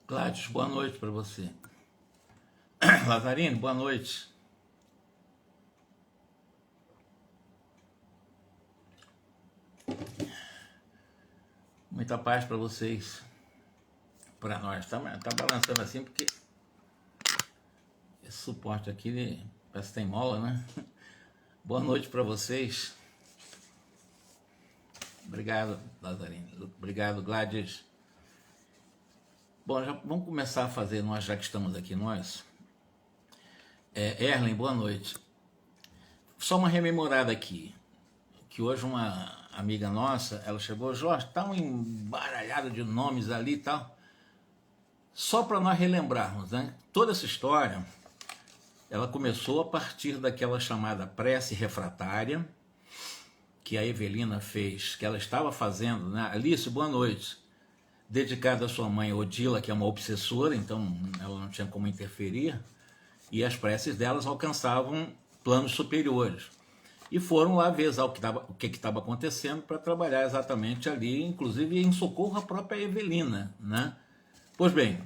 Gladys, boa noite para você. Lazarine, boa noite. Muita paz para vocês. Para nós. Tá balançando assim porque esse suporte aqui parece que tem mola, né? Boa noite para vocês. Obrigado, Lazarine. Obrigado, Gladys. Bom, já vamos começar a fazer, nós já que estamos aqui, nós. Erlen, boa noite. Só uma rememorada aqui, que hoje uma amiga nossa, ela chegou, Jorge, tá um embaralhado de nomes ali e tal. Só para nós relembrarmos, né? Toda essa história, ela começou a partir daquela chamada prece refratária, que a Evelina fez, que ela estava fazendo, né? Alice, boa noite. Dedicada à sua mãe Odila, que é uma obsessora, então ela não tinha como interferir, e as preces delas alcançavam planos superiores. E foram lá ver o que estava acontecendo para trabalhar exatamente ali, inclusive em socorro à própria Evelina, né? Pois bem,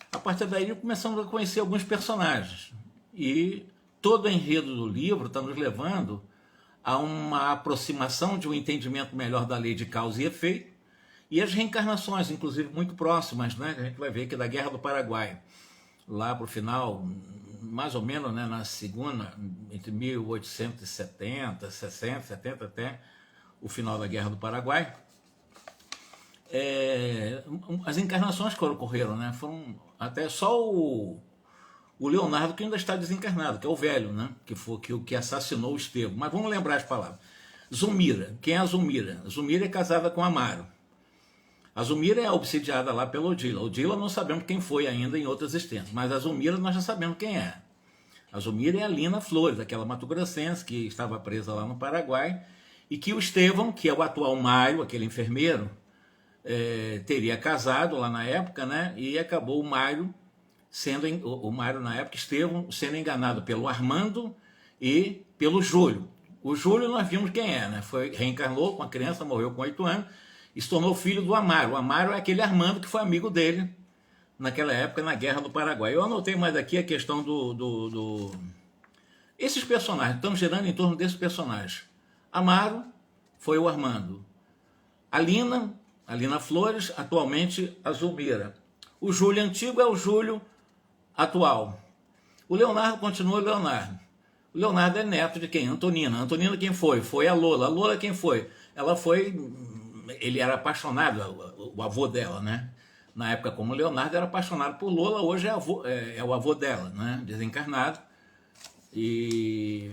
a partir daí começamos a conhecer alguns personagens, e todo o enredo do livro está nos levando a uma aproximação de um entendimento melhor da lei de causa e efeito, e as reencarnações, inclusive muito próximas, né? A gente vai ver que da Guerra do Paraguai, lá para o final, mais ou menos, né, na segunda, entre 1870, 60, 70 até o final da Guerra do Paraguai, as encarnações que ocorreram, né, foram até só o Leonardo que ainda está desencarnado, que é o velho, né, que foi o que assassinou o Estevão. Mas vamos lembrar as palavras. Zulmira, quem é a Zulmira? A Zulmira é casada com Amaro. A Zulmira é obsidiada lá pela Odila. Odila não sabemos quem foi ainda em outras existências, mas a Zulmira nós já sabemos quem é. A Zulmira é a Lina Flores, aquela mato-grossense que estava presa lá no Paraguai, e que o Estevão, que é o atual Mário, aquele enfermeiro, teria casado lá na época, né? E acabou o Mário na época, Estevão, sendo enganado pelo Armando e pelo Júlio. O Júlio nós vimos quem é, né? Reencarnou com a criança, morreu com 8 anos, e se tornou filho do Amaro. O Amaro é aquele Armando que foi amigo dele naquela época, na Guerra do Paraguai. Eu anotei mais aqui a questão esses personagens, estamos girando em torno desses personagens. Amaro foi o Armando. A Lina Flores, atualmente a Zulmira. O Júlio antigo é o Júlio atual. O Leonardo continua o Leonardo. O Leonardo é neto de quem? Antonina. Antonina quem foi? Foi a Lola. A Lola quem foi? Ela foi... Ele era apaixonado, o avô dela, né? Na época, como o Leonardo era apaixonado por Lola, hoje é o avô dela, né? Desencarnado. E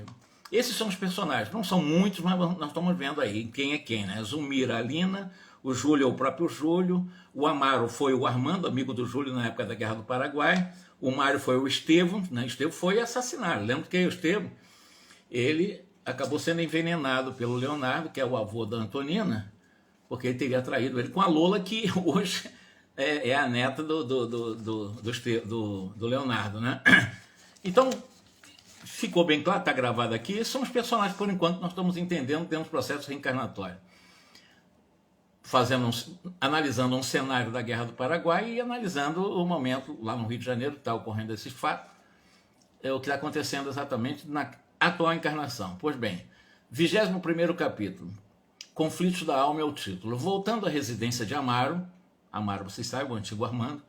esses são os personagens. Não são muitos, mas nós estamos vendo aí quem é quem, né? Zulmira, a Lina, o Júlio é o próprio Júlio, o Amaro foi o Armando, amigo do Júlio na época da Guerra do Paraguai, o Mário foi o Estevão, né? Estevão foi assassinado. Lembra que o Estevão, ele acabou sendo envenenado pelo Leonardo, que é o avô da Antonina, porque ele teria traído ele com a Lola, que hoje é a neta do Leonardo, né? Então, ficou bem claro, está gravado aqui, são os personagens, por enquanto, nós estamos entendendo, temos processo reencarnatório. Analisando um cenário da Guerra do Paraguai e analisando o momento lá no Rio de Janeiro, que está ocorrendo esse fato, o que está acontecendo exatamente na atual encarnação. Pois bem, 21º capítulo, Conflitos da Alma é o título. Voltando à residência de Amaro, vocês sabem, o antigo Armando,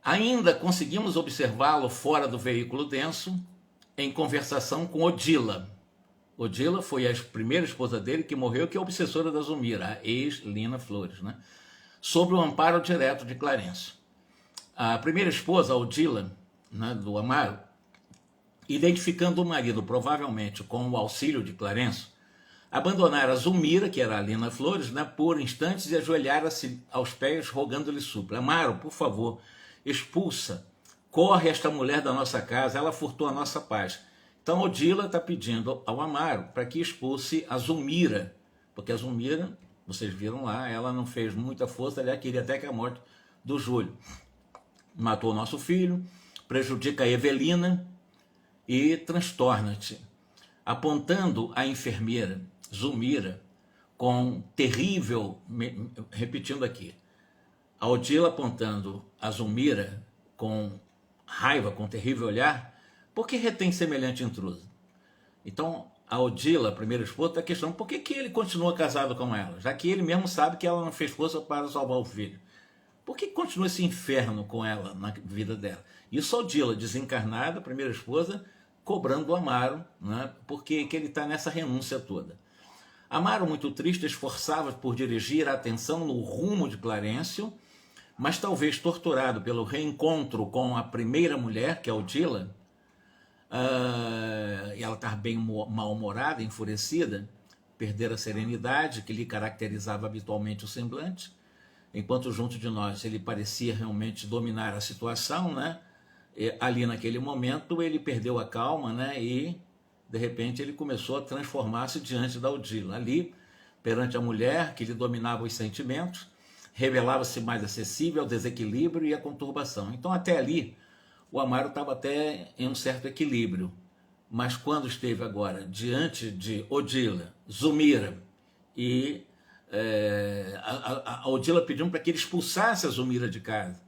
ainda conseguimos observá-lo fora do veículo denso, em conversação com Odila. Odila foi a primeira esposa dele que morreu, que é a obsessora da Zulmira, a ex-Lina Flores, né? Sobre o amparo direto de Clarencio. A primeira esposa, a Odila, né, do Amaro, identificando o marido provavelmente com o auxílio de Clarencio, abandonara a Zulmira, que era a Lina Flores, né, por instantes e ajoelhara-se aos pés, rogando-lhe súplica. Amaro, por favor, expulsa, corre esta mulher da nossa casa, ela furtou a nossa paz. Então Odila está pedindo ao Amaro para que expulse a Zulmira, porque a Zulmira, vocês viram lá, ela não fez muita força, ela queria até que a morte do Júlio. Matou o nosso filho, prejudica a Evelina e transtorna-te, apontando a enfermeira Zulmira com terrível, repetindo aqui, A Odila apontando a Zulmira com raiva, com terrível olhar, por que retém semelhante intruso? Então, a Odila, a primeira esposa, está questionando por que ele continua casado com ela, já que ele mesmo sabe que ela não fez força para salvar o filho. Por que continua esse inferno com ela na vida dela? Isso a Odila, desencarnada, a primeira esposa, cobrando do Amaro, né, porque que ele está nessa renúncia toda. Amaro, muito triste, esforçava por dirigir a atenção no rumo de Clarencio, mas talvez torturado pelo reencontro com a primeira mulher, que é a Odila, e ela estava bem mal-humorada, enfurecida, perder a serenidade que lhe caracterizava habitualmente o semblante, enquanto junto de nós ele parecia realmente dominar a situação, né? Ali naquele momento ele perdeu a calma, né? E de repente ele começou a transformar-se diante da Odila. Ali, perante a mulher que lhe dominava os sentimentos, revelava-se mais acessível ao desequilíbrio e à conturbação. Então até ali o Amaro estava até em um certo equilíbrio, mas quando esteve agora diante de Odila, Zulmira e a Odila pediu para que ele expulsasse a Zulmira de casa,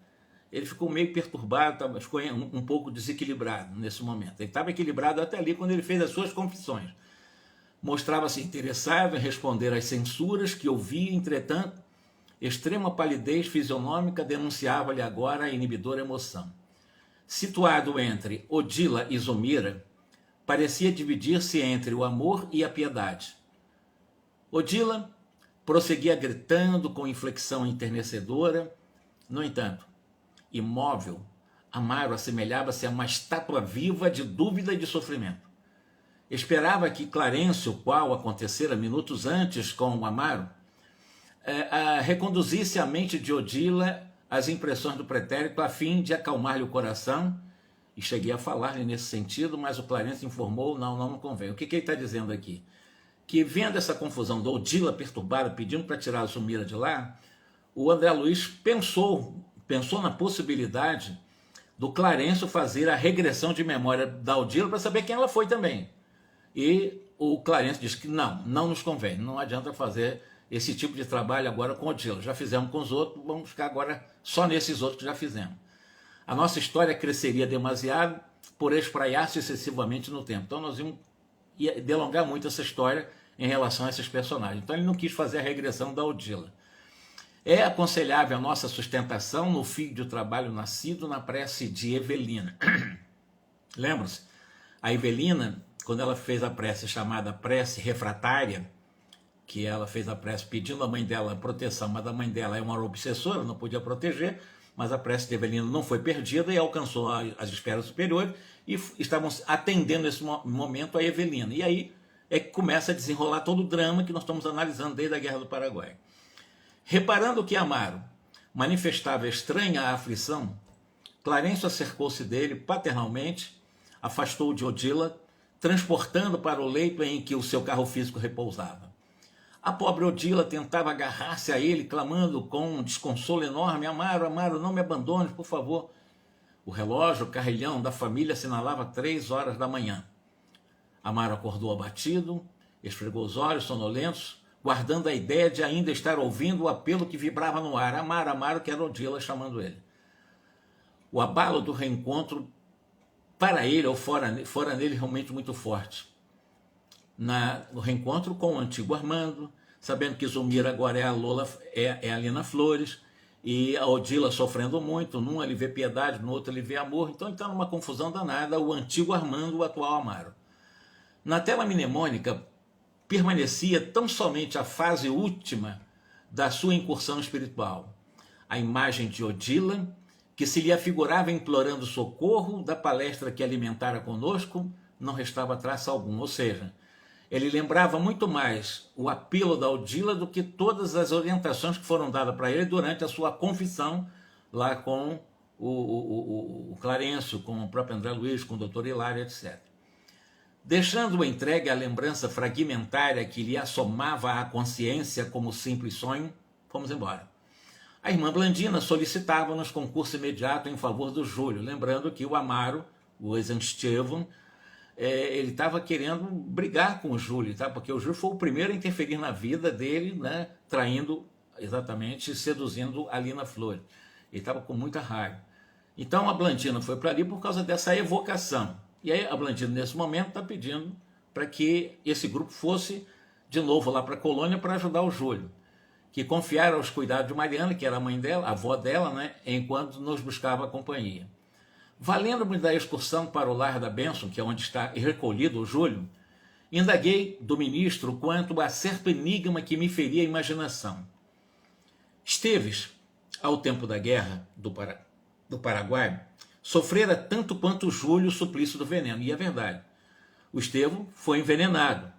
ele ficou meio perturbado, ficou um pouco desequilibrado nesse momento. Ele estava equilibrado até ali quando ele fez as suas confissões. Mostrava-se interessado em responder às censuras que ouvia, entretanto, extrema palidez fisionômica denunciava-lhe agora a inibidora emoção. Situado entre Odila e Zulmira, parecia dividir-se entre o amor e a piedade. Odila prosseguia gritando com inflexão enternecedora. No entanto, imóvel, Amaro assemelhava-se a uma estátua viva de dúvida e de sofrimento. Esperava que Clarencio, qual acontecera minutos antes com o Amaro, reconduzisse à mente de Odila as impressões do pretérito a fim de acalmar-lhe o coração, e cheguei a falar-lhe nesse sentido, mas o Clarencio informou, não convém. O que ele está dizendo aqui? Que vendo essa confusão da Odila perturbada, pedindo para tirar a Zulmira de lá, o André Luiz pensou na possibilidade do Clarencio fazer a regressão de memória da Odila para saber quem ela foi também. E o Clarencio disse que não nos convém, não adianta fazer esse tipo de trabalho agora com Odila. Já fizemos com os outros, vamos ficar agora só nesses outros que já fizemos. A nossa história cresceria demasiado por espraiar-se excessivamente no tempo. Então nós íamos delongar muito essa história em relação a esses personagens. Então ele não quis fazer a regressão da Odila. É aconselhável a nossa sustentação no fio de trabalho nascido na prece de Evelina. Lembram-se? A Evelina, quando ela fez a prece chamada prece refratária, que ela fez a prece pedindo à mãe dela proteção, mas a mãe dela é uma obsessora, não podia proteger, mas a prece de Evelina não foi perdida e alcançou as esferas superiores e estavam atendendo nesse momento a Evelina. E aí é que começa a desenrolar todo o drama que nós estamos analisando desde a Guerra do Paraguai. Reparando que Amaro manifestava estranha aflição, Clarencio acercou-se dele paternalmente, afastou-o de Odila, transportando para o leito em que o seu carro físico repousava. A pobre Odila tentava agarrar-se a ele, clamando com um desconsolo enorme: Amaro, não me abandones, por favor. O relógio, o carrilhão da família assinalava 3 horas da manhã. Amaro acordou abatido, esfregou os olhos sonolentos, guardando a ideia de ainda estar ouvindo o apelo que vibrava no ar. Amaro, que era Odila chamando ele. O abalo do reencontro, para ele ou fora nele, realmente muito forte. No reencontro com o antigo Armando, sabendo que Zulmira agora é a Lina Flores, e a Odila sofrendo muito, num ele vê piedade, no outro ele vê amor, então ele está numa confusão danada, o antigo Armando, o atual Amaro. Na tela mnemônica permanecia tão somente a fase última da sua incursão espiritual, a imagem de Odila, que se lhe afigurava implorando socorro da palestra que alimentara conosco, não restava traço algum, ou seja, ele lembrava muito mais o apelo da Odila do que todas as orientações que foram dadas para ele durante a sua confissão lá com o Clarencio, com o próprio André Luiz, com o doutor Hilário, etc. Deixando-o entregue à lembrança fragmentária que lhe assomava à consciência como simples sonho, fomos embora. A irmã Blandina solicitava-nos concurso imediato em favor do Júlio, lembrando que o Amaro, o ex-Estevam, ele estava querendo brigar com o Júlio, tá? Porque o Júlio foi o primeiro a interferir na vida dele, né? Traindo exatamente seduzindo a Lina Flores. Ele estava com muita raiva. Então a Blandina foi para ali por causa dessa evocação. E aí a Blandina, nesse momento, está pedindo para que esse grupo fosse de novo lá para a colônia para ajudar o Júlio, que confiara aos cuidados de Mariana, que era a mãe dela, a avó dela, né, enquanto nos buscava a companhia. Valendo-me da excursão para o lar da bênção, que é onde está recolhido o Júlio, indaguei do ministro quanto a certo enigma que me feria a imaginação. Esteves, ao tempo da guerra do Paraguai, sofrera tanto quanto Júlio o suplício do veneno. E é verdade. O Estevão foi envenenado.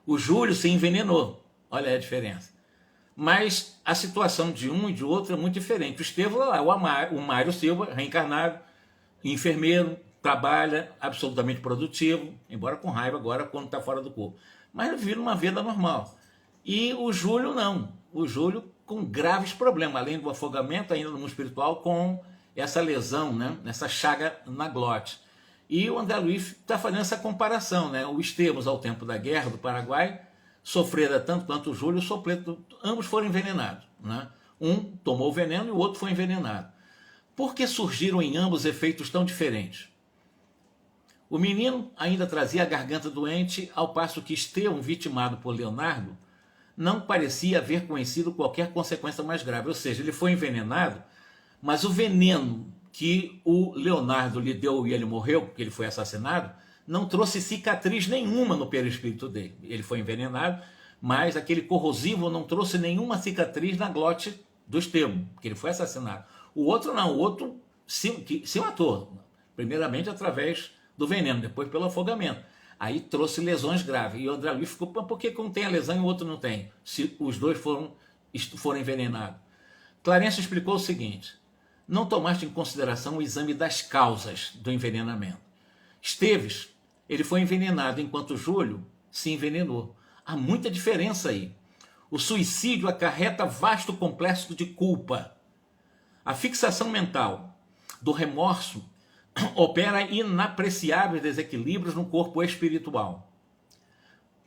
O Júlio se envenenou. Olha a diferença. Mas a situação de um e de outro é muito diferente. O Estevão, lá, o Mário Silva, reencarnado, enfermeiro, trabalha, absolutamente produtivo, embora com raiva agora quando está fora do corpo. Mas ele vive uma vida normal. E o Júlio não. O Júlio com graves problemas, além do afogamento, ainda no mundo espiritual, com essa lesão, né? Essa chaga na glote. E o André Luiz está fazendo essa comparação, né? O Estevão, ao tempo da guerra do Paraguai, sofrera tanto quanto o Júlio, ambos foram envenenados, né? Um tomou o veneno e o outro foi envenenado. Por que surgiram em ambos efeitos tão diferentes? O menino ainda trazia a garganta doente, ao passo que Estevão, vitimado por Leonardo, não parecia haver conhecido qualquer consequência mais grave. Ou seja, ele foi envenenado, mas o veneno que o Leonardo lhe deu e ele morreu, porque ele foi assassinado, não trouxe cicatriz nenhuma no perispírito dele. Ele foi envenenado, mas aquele corrosivo não trouxe nenhuma cicatriz na glote do Estevão, porque ele foi assassinado. O outro não, o outro se matou, primeiramente através do veneno, depois pelo afogamento. Aí trouxe lesões graves. E o André Luiz ficou, por que um tem a lesão e o outro não tem? Se os dois foram envenenados. Clarencio explicou o seguinte: não tomaste em consideração o exame das causas do envenenamento. Esteves, ele foi envenenado, enquanto Júlio se envenenou. Há muita diferença aí. O suicídio acarreta vasto complexo de culpa. A fixação mental do remorso opera inapreciáveis desequilíbrios no corpo espiritual.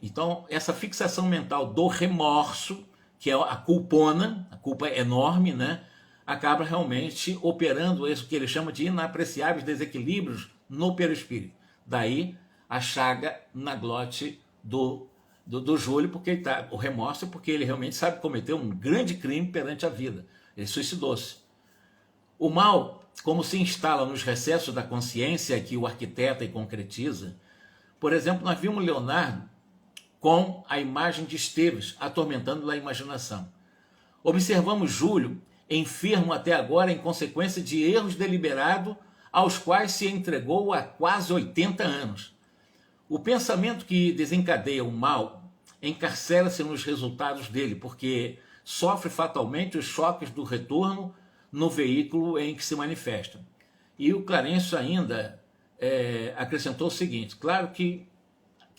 Então, essa fixação mental do remorso, que é a culpona, a culpa é enorme, né? Acaba realmente operando isso que ele chama de inapreciáveis desequilíbrios no perispírito. Daí a chaga na glote do Júlio, porque ele tá, o remorso, porque ele realmente sabe cometer um grande crime perante a vida. Ele suicidou-se. O mal, como se instala nos recessos da consciência que o arquiteta e concretiza. Por exemplo, nós vimos Leonardo com a imagem de Esteves atormentando a imaginação. Observamos Júlio enfermo até agora em consequência de erros deliberados aos quais se entregou há quase 80 anos. O pensamento que desencadeia o mal encarcera-se nos resultados dele, porque sofre fatalmente os choques do retorno no veículo em que se manifesta. E o Clarencio ainda acrescentou o seguinte: claro que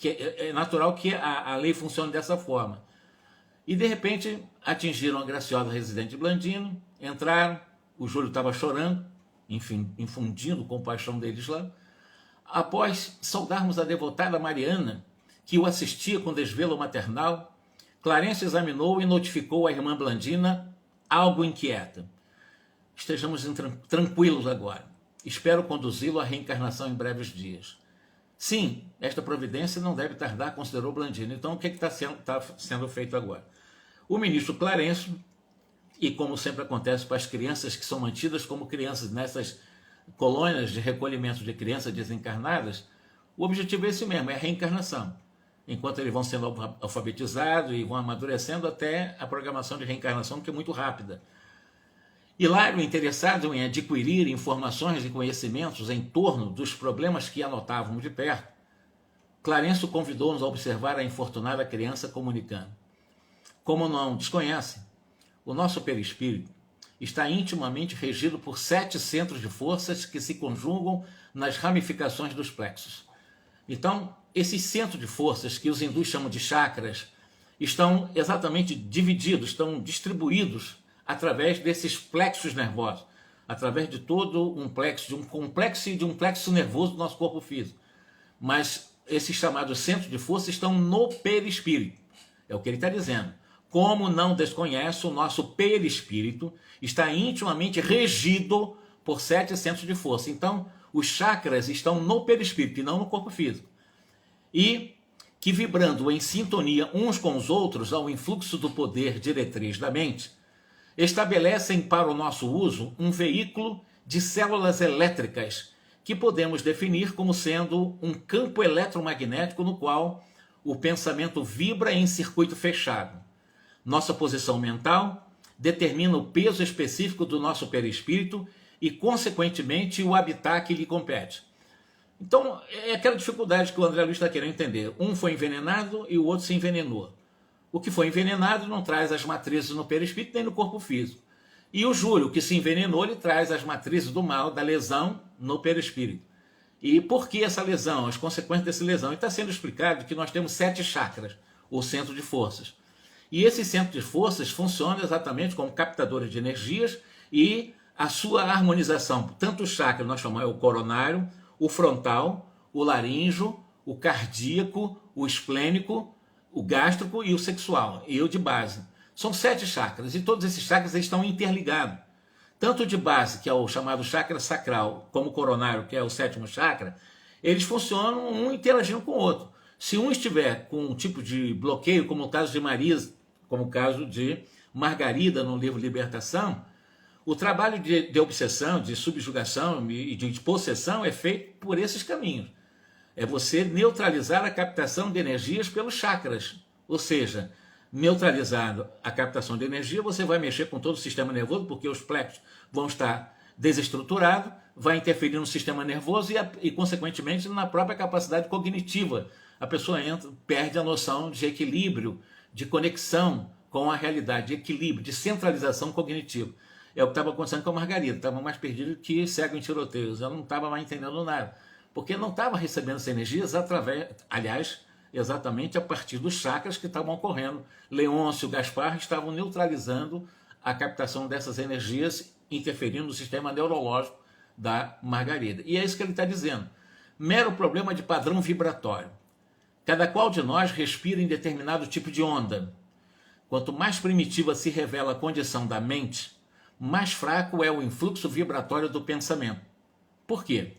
é natural que a lei funcione dessa forma. E de repente atingiram a graciosa residente de Blandino, entraram, o Júlio estava chorando, enfim, infundindo compaixão deles lá. Após saudarmos a devotada Mariana, que o assistia com desvelo maternal, Clarencio examinou e notificou à irmã Blandina algo inquieta. Estejamos tranquilos agora. Espero conduzi-lo à reencarnação em breves dias. Sim, esta providência não deve tardar, considerou Blandino. Então, o que está sendo feito agora? O ministro Clarencio, e como sempre acontece para as crianças que são mantidas como crianças nessas colônias de recolhimento de crianças desencarnadas, o objetivo é esse mesmo, é a reencarnação. Enquanto eles vão sendo alfabetizados e vão amadurecendo até a programação de reencarnação, que é muito rápida. Hilário, interessado em adquirir informações e conhecimentos em torno dos problemas que anotávamos de perto, Clarencio convidou-nos a observar a infortunada criança comunicando. Como não desconhece, o nosso perispírito está intimamente regido por 7 centros de forças que se conjugam nas ramificações dos plexos. Então, esses centros de forças, que os hindus chamam de chakras, estão exatamente divididos, estão distribuídos através desses plexos nervosos, através de todo um plexo, de um complexo e de um plexo nervoso do nosso corpo físico. Mas esses chamados centros de força estão no perispírito. É o que ele está dizendo. como não desconhece, o nosso perispírito está intimamente regido por 7 centros de força. Então, os chakras estão no perispírito e não no corpo físico. E que, vibrando em sintonia uns com os outros ao influxo do poder diretriz da mente, estabelecem para o nosso uso um veículo de células elétricas que podemos definir como sendo um campo eletromagnético no qual o pensamento vibra em circuito fechado. Nossa posição mental determina o peso específico do nosso perispírito e, consequentemente, o habitat que lhe compete. Então, é aquela dificuldade que o André Luiz está querendo entender. Um foi envenenado e o outro se envenenou. O que foi envenenado não traz as matrizes no perispírito nem no corpo físico. E o Júlio, que se envenenou, ele traz as matrizes do mal, da lesão, no perispírito. E por que essa lesão? As consequências dessa lesão? E está sendo explicado que nós temos 7 chakras, ou centro de forças. E esses centros de forças funcionam exatamente como captadores de energias e a sua harmonização. Tanto o chakra, nós chamamos o coronário, o frontal, o laríngeo, o cardíaco, o esplênico, o gástrico e o sexual, e o de base. São 7 chakras, e todos esses chakras estão interligados. Tanto o de base, que é o chamado chakra sacral, como o coronário, que é o 7º chakra, eles funcionam um interagindo com o outro. Se um estiver com um tipo de bloqueio, como o caso de Marisa, como o caso de Margarida no livro Libertação, o trabalho de obsessão, de subjugação e de possessão é feito por esses caminhos. É você neutralizar a captação de energias pelos chakras. Ou seja, neutralizando a captação de energia, você vai mexer com todo o sistema nervoso, porque os plexos vão estar desestruturados, vai interferir no sistema nervoso e consequentemente, na própria capacidade cognitiva. A pessoa perde a noção de equilíbrio, de conexão com a realidade, de equilíbrio, de centralização cognitiva. É o que estava acontecendo com a Margarida, estava mais perdido que cego em tiroteios, ela não estava mais entendendo nada, porque não estava recebendo essas energias exatamente a partir dos chakras que estavam ocorrendo. Leôncio e Gaspar estavam neutralizando a captação dessas energias, interferindo no sistema neurológico da Margarida. E é isso que ele está dizendo. Mero problema de padrão vibratório. Cada qual de nós respira em determinado tipo de onda. Quanto mais primitiva se revela a condição da mente, mais fraco é o influxo vibratório do pensamento. Por quê?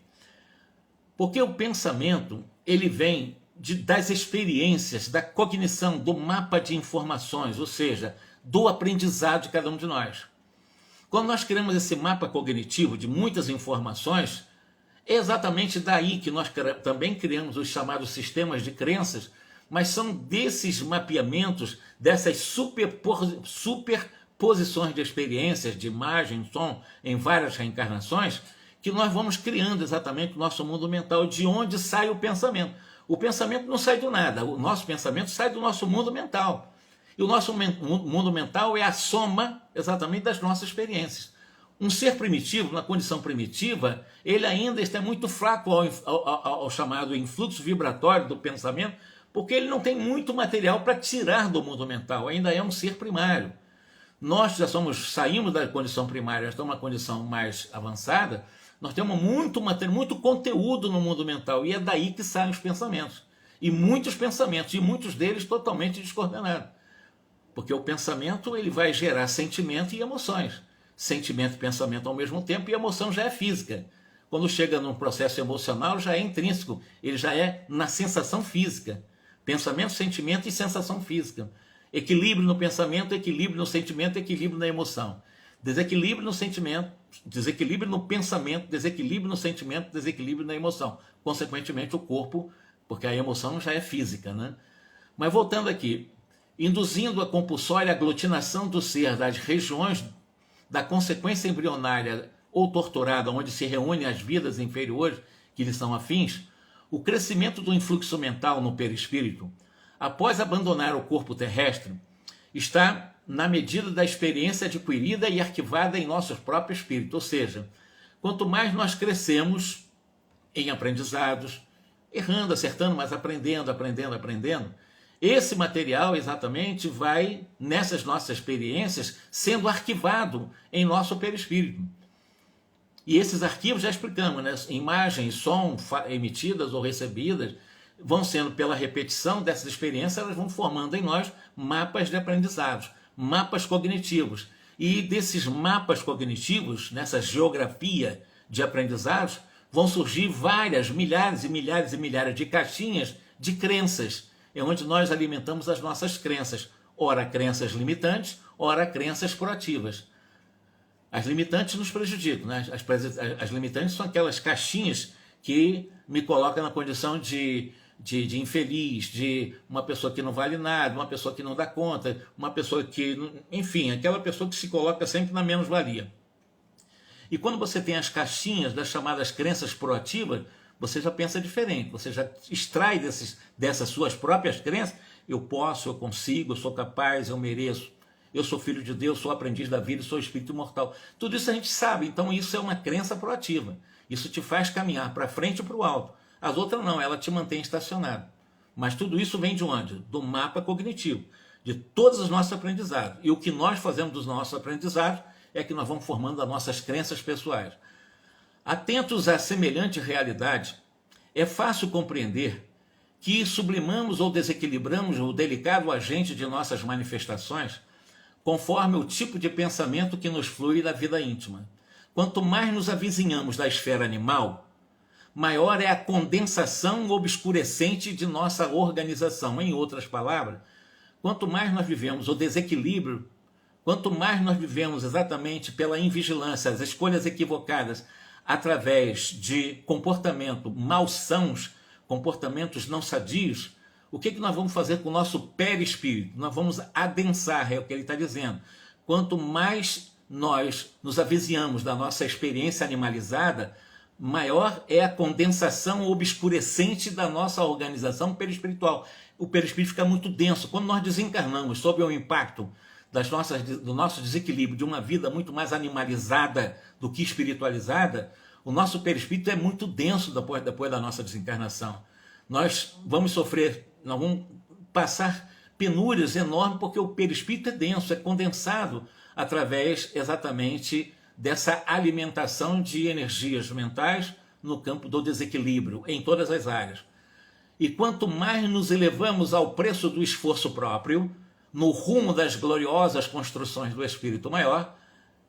Porque o pensamento, ele vem das experiências, da cognição, do mapa de informações, ou seja, do aprendizado de cada um de nós. Quando nós criamos esse mapa cognitivo de muitas informações, é exatamente daí que nós também criamos os chamados sistemas de crenças, mas são desses mapeamentos, dessas superposições de experiências, de imagem, som, em várias reencarnações, que nós vamos criando exatamente o nosso mundo mental, de onde sai o pensamento. O pensamento não sai do nada, o nosso pensamento sai do nosso mundo mental. E o nosso mundo mental é a soma exatamente das nossas experiências. Um ser primitivo, na condição primitiva, ele ainda está muito fraco ao chamado influxo vibratório do pensamento, porque ele não tem muito material para tirar do mundo mental, ainda é um ser primário. Nós já saímos da condição primária, estamos numa condição mais avançada, nós temos muito material, muito conteúdo no mundo mental, e é daí que saem os pensamentos. E muitos pensamentos, e muitos deles totalmente descoordenados. Porque o pensamento ele vai gerar sentimento e emoções. Sentimento e pensamento ao mesmo tempo, e emoção já é física. Quando chega num processo emocional, já é intrínseco, ele já é na sensação física. Pensamento, sentimento e sensação física. Equilíbrio no pensamento, equilíbrio no sentimento, equilíbrio na emoção. Desequilíbrio no sentimento, desequilíbrio no pensamento, desequilíbrio no sentimento, desequilíbrio na emoção. Consequentemente, o corpo, porque a emoção já é física, né? Mas voltando aqui, induzindo a compulsória aglutinação do ser das regiões da consequência embrionária ou torturada, onde se reúnem as vidas inferiores que lhe são afins, o crescimento do influxo mental no perispírito, após abandonar o corpo terrestre, está na medida da experiência adquirida e arquivada em nosso próprio espírito. Ou seja, quanto mais nós crescemos em aprendizados, errando, acertando, mas aprendendo, esse material exatamente vai, nessas nossas experiências, sendo arquivado em nosso perispírito. E esses arquivos já explicamos, né? Imagens, som emitidas ou recebidas, vão sendo pela repetição dessas experiências, elas vão formando em nós mapas de aprendizados, mapas cognitivos. E desses mapas cognitivos, nessa geografia de aprendizados, vão surgir várias, milhares e milhares e milhares de caixinhas de crenças, é onde nós alimentamos as nossas crenças, ora crenças limitantes, ora crenças proativas. As limitantes nos prejudicam, né? As limitantes são aquelas caixinhas que me colocam na condição de infeliz, de uma pessoa que não vale nada, uma pessoa que não dá conta, uma pessoa que, enfim, aquela pessoa que se coloca sempre na menos-valia. E quando você tem as caixinhas das chamadas crenças proativas, você já pensa diferente, você já extrai dessas suas próprias crenças, eu posso, eu consigo, eu sou capaz, eu mereço, eu sou filho de Deus, sou aprendiz da vida, sou espírito imortal. Tudo isso a gente sabe, então isso é uma crença proativa. Isso te faz caminhar para frente e para o alto. As outras não, ela te mantém estacionado. Mas tudo isso vem de onde? Do mapa cognitivo, de todos os nossos aprendizados. E o que nós fazemos dos nossos aprendizados é que nós vamos formando as nossas crenças pessoais. Atentos a semelhante realidade, é fácil compreender que sublimamos ou desequilibramos o delicado agente de nossas manifestações conforme o tipo de pensamento que nos flui da vida íntima. Quanto mais nos avizinhamos da esfera animal, maior é a condensação obscurecente de nossa organização. Em outras palavras, quanto mais nós vivemos o desequilíbrio, quanto mais nós vivemos exatamente pela invigilância, as escolhas equivocadas, através de comportamento malsãos, comportamentos não sadios, o que nós vamos fazer com o nosso perispírito? Nós vamos adensar, é o que ele está dizendo. Quanto mais nós nos avizinhamos da nossa experiência animalizada, maior é a condensação obscurecente da nossa organização perispiritual. O perispírito fica muito denso. Quando nós desencarnamos sob o impacto do nosso desequilíbrio de uma vida muito mais animalizada do que espiritualizada, o nosso perispírito é muito denso depois da nossa desencarnação. Nós vamos sofrer, nós vamos passar penúrias enormes porque o perispírito é denso, é condensado através exatamente dessa alimentação de energias mentais no campo do desequilíbrio, em todas as áreas. E quanto mais nos elevamos ao preço do esforço próprio, no rumo das gloriosas construções do Espírito Maior,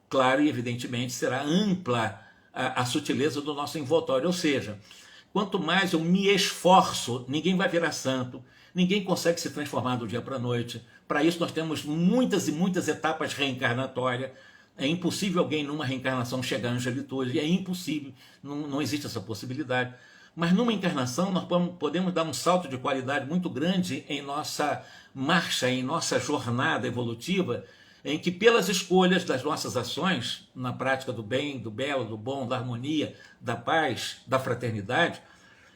claro e evidentemente será ampla a sutileza do nosso envoltório, ou seja, quanto mais eu me esforço, ninguém vai virar santo, ninguém consegue se transformar do dia para a noite. Para isso nós temos muitas e muitas etapas reencarnatórias. É impossível alguém numa reencarnação chegar à angelitude, é impossível, não existe essa possibilidade. Mas numa encarnação nós podemos dar um salto de qualidade muito grande em nossa marcha, em nossa jornada evolutiva, em que pelas escolhas das nossas ações, na prática do bem, do belo, do bom, da harmonia, da paz, da fraternidade,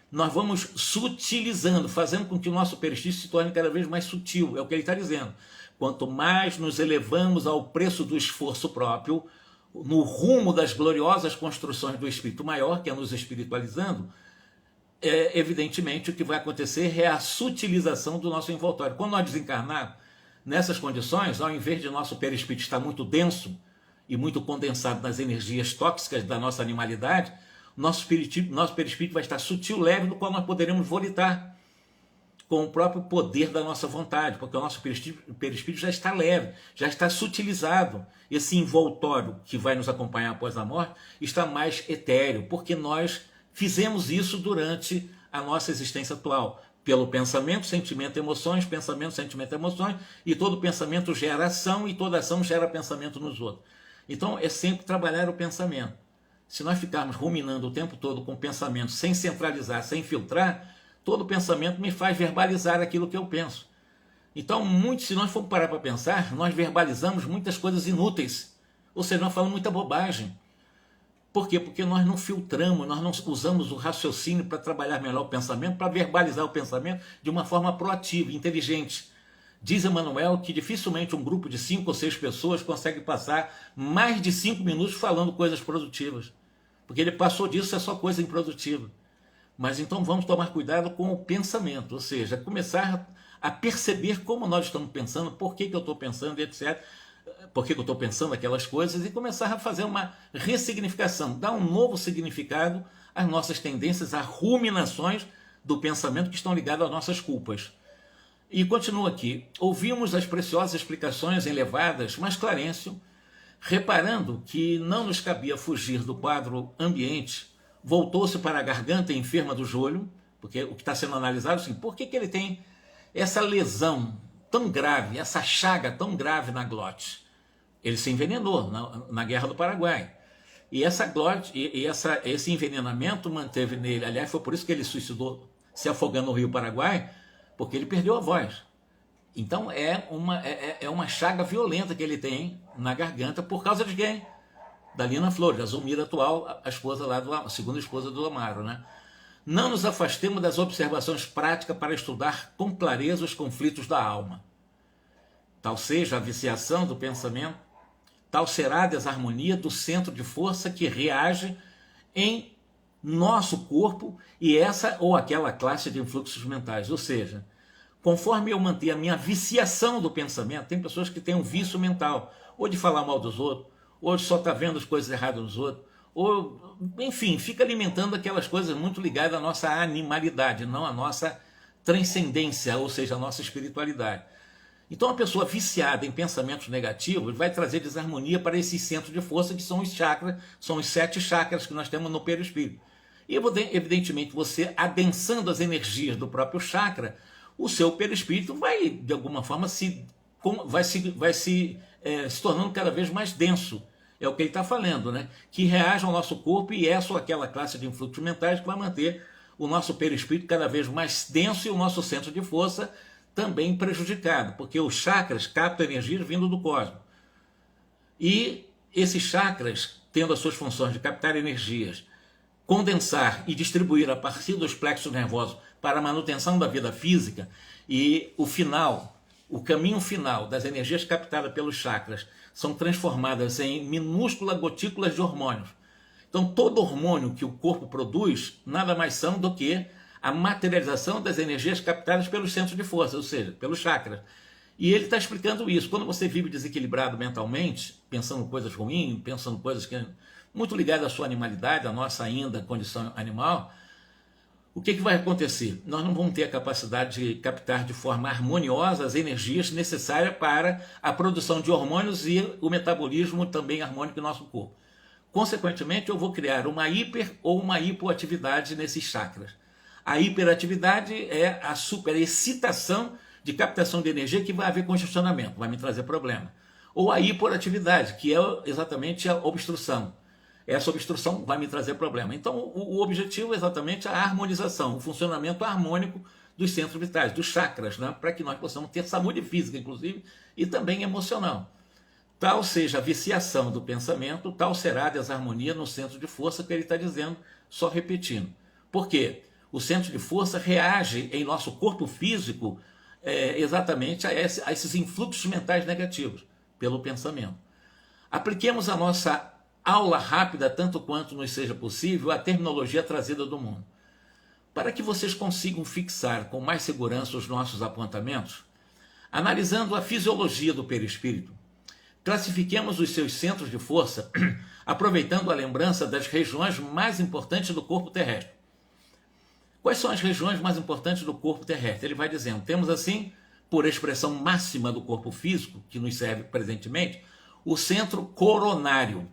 nós vamos sutilizando, fazendo com que o nosso perispírito se torne cada vez mais sutil, é o que ele está dizendo. Quanto mais nos elevamos ao preço do esforço próprio, no rumo das gloriosas construções do Espírito Maior, que é nos espiritualizando, evidentemente o que vai acontecer é a sutilização do nosso envoltório. Quando nós desencarnar nessas condições, ao invés de nosso perispírito estar muito denso e muito condensado nas energias tóxicas da nossa animalidade, nosso perispírito vai estar sutil, leve, no qual nós poderemos volitar com o próprio poder da nossa vontade, porque o nosso perispírito já está leve, já está sutilizado. Esse envoltório que vai nos acompanhar após a morte está mais etéreo, porque nós fizemos isso durante a nossa existência atual, pelo pensamento, sentimento, emoções, pensamento, sentimento, emoções, e todo pensamento gera ação, e toda ação gera pensamento nos outros. Então é sempre trabalhar o pensamento. Se nós ficarmos ruminando o tempo todo com pensamento, sem centralizar, sem filtrar, todo pensamento me faz verbalizar aquilo que eu penso. Então, se nós formos parar para pensar, nós verbalizamos muitas coisas inúteis, ou seja, nós falamos muita bobagem. Por quê? Porque nós não filtramos, nós não usamos o raciocínio para trabalhar melhor o pensamento, para verbalizar o pensamento de uma forma proativa, inteligente. Diz Emmanuel que dificilmente um grupo de 5 ou 6 pessoas consegue passar mais de 5 minutos falando coisas produtivas. Porque ele passou disso, é só coisa improdutiva. Mas então vamos tomar cuidado com o pensamento, ou seja, começar a perceber como nós estamos pensando, por que eu estou pensando, etc., por que eu estou pensando aquelas coisas, e começar a fazer uma ressignificação, dar um novo significado às nossas tendências, às ruminações do pensamento que estão ligados às nossas culpas. E continua aqui: ouvimos as preciosas explicações elevadas, mas Clarencio, reparando que não nos cabia fugir do quadro ambiente, voltou-se para a garganta enferma do Jolho, porque o que está sendo analisado é assim, por que ele tem essa lesão tão grave, essa chaga tão grave na glote? Ele se envenenou na Guerra do Paraguai. E essa glote, esse envenenamento manteve nele, aliás, foi por isso que ele suicidou se afogando no Rio Paraguai, porque ele perdeu a voz. Então é uma chaga violenta que ele tem na garganta por causa de quem? Da Lina Flores, a Zulmira atual, a esposa lá a segunda esposa do Amaro, né? Não nos afastemos das observações práticas para estudar com clareza os conflitos da alma. Tal seja a viciação do pensamento, tal será a desarmonia do centro de força que reage em nosso corpo e essa ou aquela classe de influxos mentais. Ou seja, conforme eu manter a minha viciação do pensamento, tem pessoas que têm um vício mental, ou de falar mal dos outros, ou de só estar vendo as coisas erradas nos outros, ou, enfim, fica alimentando aquelas coisas muito ligadas à nossa animalidade, não à nossa transcendência, ou seja, à nossa espiritualidade. Então, uma pessoa viciada em pensamentos negativos vai trazer desarmonia para esses centros de força que são os chakras, são os 7 chakras que nós temos no perispírito. E, evidentemente, você adensando as energias do próprio chakra, o seu perispírito vai, de alguma forma, se tornando cada vez mais denso. É o que ele está falando, né? Que reage ao nosso corpo e essa ou aquela classe de influxos mentais que vai manter o nosso perispírito cada vez mais denso e o nosso centro de força também prejudicado, porque os chakras captam energias vindo do cosmos. E esses chakras, tendo as suas funções de captar energias, condensar e distribuir a partir dos plexos nervosos para a manutenção da vida física, e o caminho final das energias captadas pelos chakras são transformadas em minúsculas gotículas de hormônios. Então, todo hormônio que o corpo produz nada mais são do que a materialização das energias captadas pelos centros de força, ou seja, pelos chakras. E ele está explicando isso. Quando você vive desequilibrado mentalmente, pensando coisas ruins, pensando coisas que muito ligadas à sua animalidade, à nossa ainda condição animal, o que vai acontecer? Nós não vamos ter a capacidade de captar de forma harmoniosa as energias necessárias para a produção de hormônios e o metabolismo também harmônico do nosso corpo. Consequentemente, eu vou criar uma hiper ou uma hipoatividade nesses chakras. A hiperatividade é a superexcitação de captação de energia que vai haver congestionamento, vai me trazer problema. Ou a hiperatividade, que é exatamente a obstrução. Essa obstrução vai me trazer problema. Então, o objetivo é exatamente a harmonização, o funcionamento harmônico dos centros vitais, dos chakras, né? Para que nós possamos ter saúde física, inclusive, e também emocional. Tal seja a viciação do pensamento, tal será a desarmonia no centro de força que ele está dizendo, só repetindo. Por quê? O centro de força reage em nosso corpo físico exatamente a esses influxos mentais negativos, pelo pensamento. Apliquemos a nossa aula rápida, tanto quanto nos seja possível, a terminologia trazida do mundo. Para que vocês consigam fixar com mais segurança os nossos apontamentos, analisando a fisiologia do perispírito, classifiquemos os seus centros de força, aproveitando a lembrança das regiões mais importantes do corpo terrestre. Quais são as regiões mais importantes do corpo terrestre? Ele vai dizendo, temos assim, por expressão máxima do corpo físico, que nos serve presentemente, o centro coronário,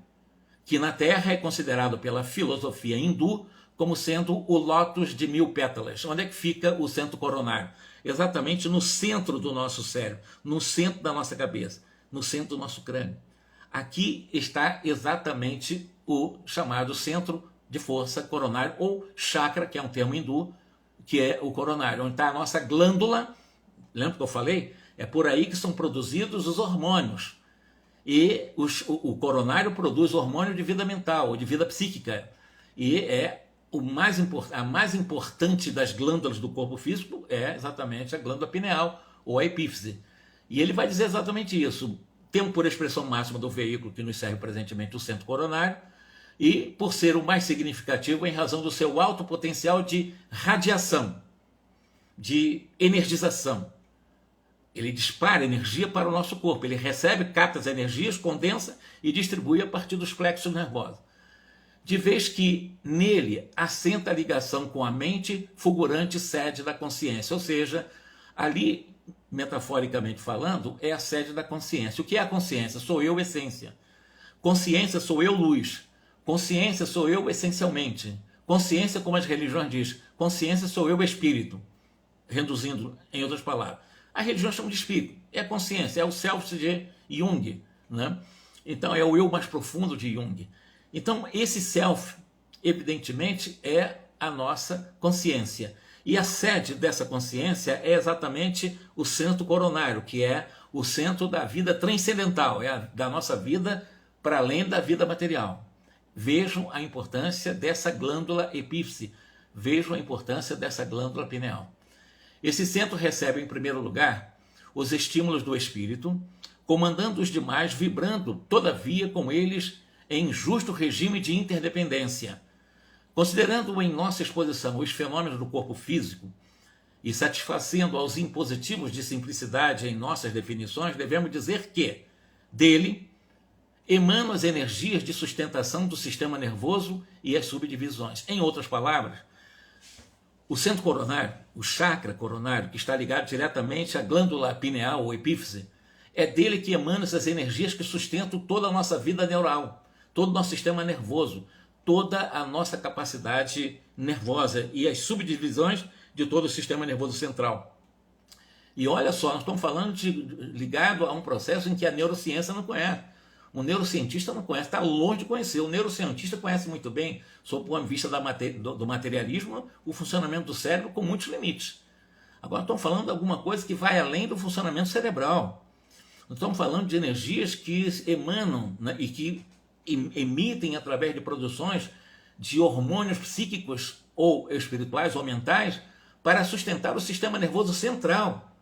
que na Terra é considerado pela filosofia hindu como sendo o lótus de 1000 pétalas. Onde é que fica o centro coronário? Exatamente no centro do nosso cérebro, no centro da nossa cabeça, no centro do nosso crânio. Aqui está exatamente o chamado centro de força coronário, ou chakra, que é um termo hindu, que é o coronário, onde está a nossa glândula. Lembra que eu falei? É por aí que são produzidos os hormônios. E o coronário produz hormônio de vida mental, ou de vida psíquica. E é a mais importante das glândulas do corpo físico é exatamente a glândula pineal, ou a epífise. E ele vai dizer exatamente isso. Temos por expressão máxima do veículo que nos serve presentemente o centro coronário, e por ser o mais significativo em razão do seu alto potencial de radiação, de energização. Ele dispara energia para o nosso corpo, ele recebe, capta as energias, condensa e distribui a partir dos plexos nervosos. de vez que nele assenta a ligação com a mente, fulgurante sede da consciência, ou seja, ali, metaforicamente falando, é a sede da consciência. O que é a consciência? Sou eu, essência. Consciência sou eu, luz. Consciência sou eu, essencialmente. Consciência, como as religiões dizem, consciência sou eu, espírito. Reduzindo em outras palavras. A religião chama de espírito. É a consciência, é o self de Jung, né? Então é o eu mais profundo de Jung. Então esse self, evidentemente, é a nossa consciência. E a sede dessa consciência é exatamente o centro coronário, que é o centro da vida transcendental, da nossa vida para além da vida material. Vejam a importância dessa glândula epífise, vejam a importância dessa glândula pineal. Esse centro recebe, em primeiro lugar, os estímulos do espírito, comandando os demais, vibrando, todavia, com eles em justo regime de interdependência. Considerando em nossa exposição os fenômenos do corpo físico e satisfazendo aos impositivos de simplicidade em nossas definições, devemos dizer que, dele, emanam as energias de sustentação do sistema nervoso e as subdivisões. Em outras palavras, o centro coronário, o chakra coronário, que está ligado diretamente à glândula pineal ou epífise, é dele que emanam as energias que sustentam toda a nossa vida neural, todo o nosso sistema nervoso, toda a nossa capacidade nervosa e as subdivisões de todo o sistema nervoso central. E olha só, nós estamos falando ligado a um processo em que a neurociência não conhece. O neurocientista não conhece, está longe de conhecer. O neurocientista conhece muito bem, sob o ponto de vista do materialismo, o funcionamento do cérebro com muitos limites. Agora estamos falando de alguma coisa que vai além do funcionamento cerebral. Estamos falando de energias que emanam, né, e que emitem através de produções de hormônios psíquicos ou espirituais ou mentais para sustentar o sistema nervoso central.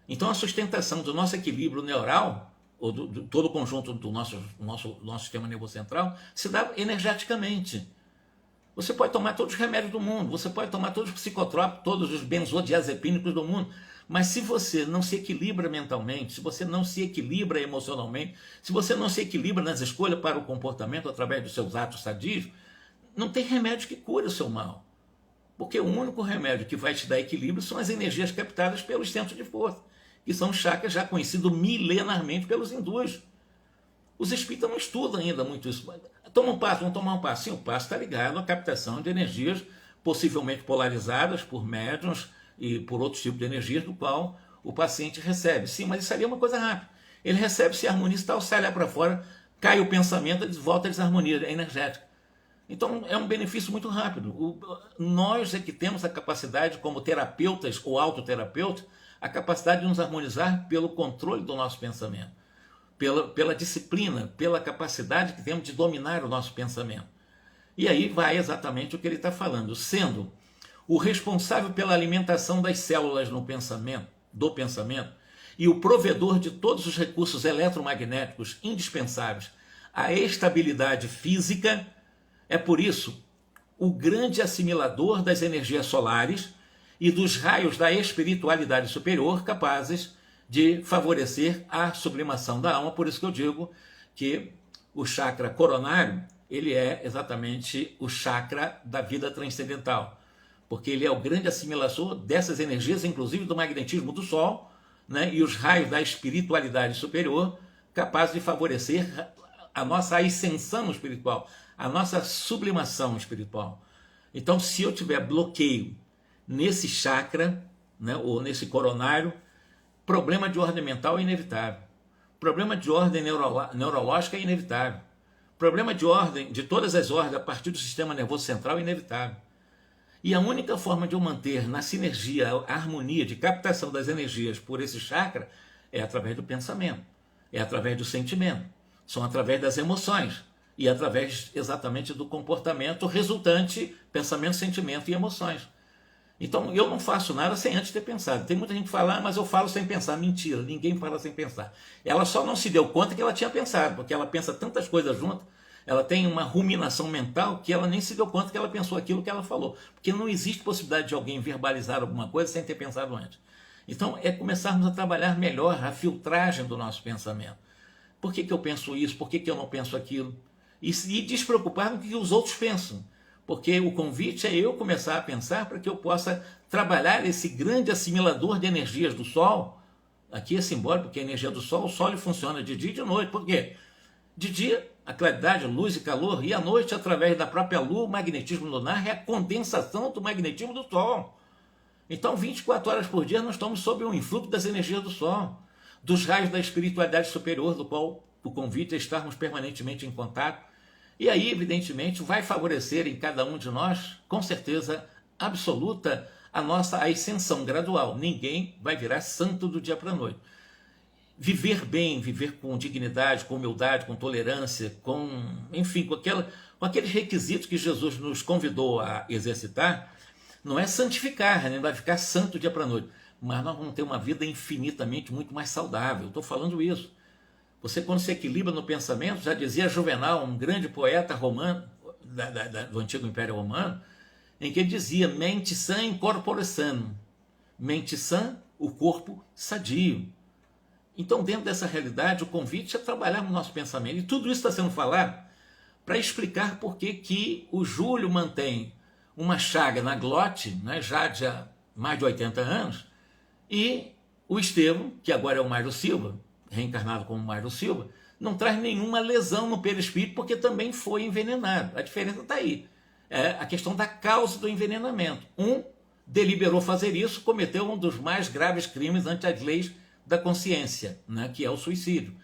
Então a sustentação do nosso equilíbrio neural, ou do todo o conjunto do nosso sistema nervoso central, se dá energeticamente. Você pode tomar todos os remédios do mundo, você pode tomar todos os psicotrópicos, todos os benzodiazepínicos do mundo, mas se você não se equilibra mentalmente, se você não se equilibra emocionalmente, se você não se equilibra nas escolhas para o comportamento através dos seus atos sadios, não tem remédio que cure o seu mal. Porque o único remédio que vai te dar equilíbrio são as energias captadas pelos centros de força, que são chakras já conhecidos milenarmente pelos hindus. Os espíritas não estudam ainda muito isso. Toma um passo, vamos tomar um passo. Sim, o passo está ligado à captação de energias possivelmente polarizadas por médiuns e por outros tipos de energias do qual o paciente recebe. Sim, mas isso ali é uma coisa rápida. Ele recebe, se harmoniza, tal, sai lá para fora, cai o pensamento, ele volta a desarmonia energética. Então é um benefício muito rápido. Nós é que temos a capacidade, como terapeutas ou autoterapeutas, a capacidade de nos harmonizar pelo controle do nosso pensamento, pela disciplina, pela capacidade que temos de dominar o nosso pensamento. E aí vai exatamente o que ele está falando, sendo o responsável pela alimentação das células do pensamento e o provedor de todos os recursos eletromagnéticos indispensáveis à estabilidade física, é por isso o grande assimilador das energias solares e dos raios da espiritualidade superior capazes de favorecer a sublimação da alma. Por isso que eu digo que o chakra coronário, ele é exatamente o chakra da vida transcendental, porque ele é o grande assimilador dessas energias, inclusive do magnetismo do Sol, né, e os raios da espiritualidade superior, capazes de favorecer a nossa ascensão espiritual, a nossa sublimação espiritual. Então, se eu tiver bloqueio nesse chakra, né, ou nesse coronário, problema de ordem mental é inevitável. Problema de ordem neurológica é inevitável. Problema de ordem, de todas as ordens, a partir do sistema nervoso central é inevitável. E a única forma de eu manter na sinergia, a harmonia de captação das energias por esse chakra é através do pensamento, é através do sentimento, são através das emoções e através exatamente do comportamento resultante, pensamento, sentimento e emoções. Então, eu não faço nada sem antes ter pensado. Tem muita gente que fala, mas eu falo sem pensar. Mentira, ninguém fala sem pensar. Ela só não se deu conta que ela tinha pensado, porque ela pensa tantas coisas juntas, ela tem uma ruminação mental que ela nem se deu conta que ela pensou aquilo que ela falou. Porque não existe possibilidade de alguém verbalizar alguma coisa sem ter pensado antes. Então, é começarmos a trabalhar melhor a filtragem do nosso pensamento. Por que eu penso isso? Por que eu não penso aquilo? e despreocupar com o que os outros pensam. Porque o convite é eu começar a pensar para que eu possa trabalhar esse grande assimilador de energias do Sol. Aqui é simbólico, porque a energia do Sol, o Sol funciona de dia e de noite. Por quê? De dia, a claridade, luz e calor, e à noite, através da própria Lua, o magnetismo lunar é a condensação do magnetismo do Sol. Então, 24 horas por dia, nós estamos sob o influxo das energias do Sol, dos raios da espiritualidade superior, do qual o convite é estarmos permanentemente em contato. E aí, evidentemente, vai favorecer em cada um de nós, com certeza absoluta, a nossa ascensão gradual. Ninguém vai virar santo do dia para a noite. Viver bem, viver com dignidade, com humildade, com tolerância, enfim, com aqueles requisitos que Jesus nos convidou a exercitar, não é santificar, não vai ficar santo do dia para a noite, mas nós vamos ter uma vida infinitamente muito mais saudável. Estou falando isso. Você, quando se equilibra no pensamento, já dizia Juvenal, um grande poeta romano, do antigo Império Romano, em que ele dizia, mente sã in corpore sano, mente sã, o corpo sadio. Então, dentro dessa realidade, o convite é trabalhar no nosso pensamento. E tudo isso está sendo falado para explicar por que o Júlio mantém uma chaga na glote, né, já há mais de 80 anos, e o Estevão, que agora é o Mário Silva, reencarnado como Mário Silva, não traz nenhuma lesão no perispírito, porque também foi envenenado. A diferença está aí. É a questão da causa do envenenamento. Um deliberou fazer isso, cometeu um dos mais graves crimes ante as leis da consciência, né, que é o suicídio.